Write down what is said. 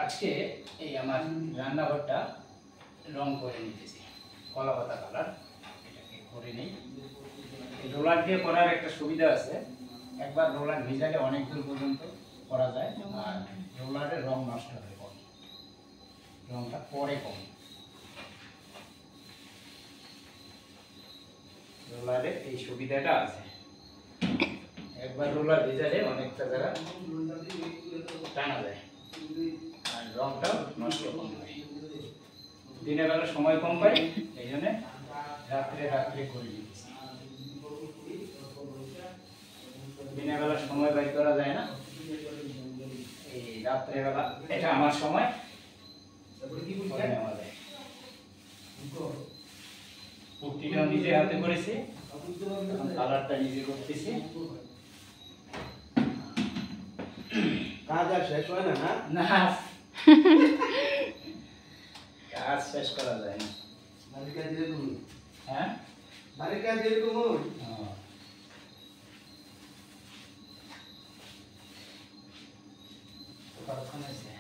আজকে এই আমার রান্নাঘরটা রং করে নিতেছি, কলা পাতা কালার। এটাকে করে নেই। রোলার দিয়ে করার একটা সুবিধা আছে, একবার রোলার ভিজালে অনেক দূর পর্যন্ত করা যায়, আর রোলারের রং নষ্ট হয়ে কম, রংটা পরে কম। রোলারে এই সুবিধাটা আছে, একবার রোলার ভিজালে অনেকটা জায়গা টানা যায় আর রংটাও নষ্ট কম হয়। দিনের বেলা সময় কম পাই, এই জন্য রাত্রে করে নিচ্ছি। দিনের বেলা সময় বাইর করা যায় না, এই রাত্রেবেলা এটা আমার সময় করে নেওয়া যায়। পুট্টিটাও নিজে হাতে করেছি, কালারটা নিজে করতেছি। কাজ আর শেষ হয় না, না, কাজ শেষ করা যায় না। বাড়ির কাজ এরকম, হ্যাঁ, বাড়ির কাজ এরকম। কতক্ষণ হয়েছে?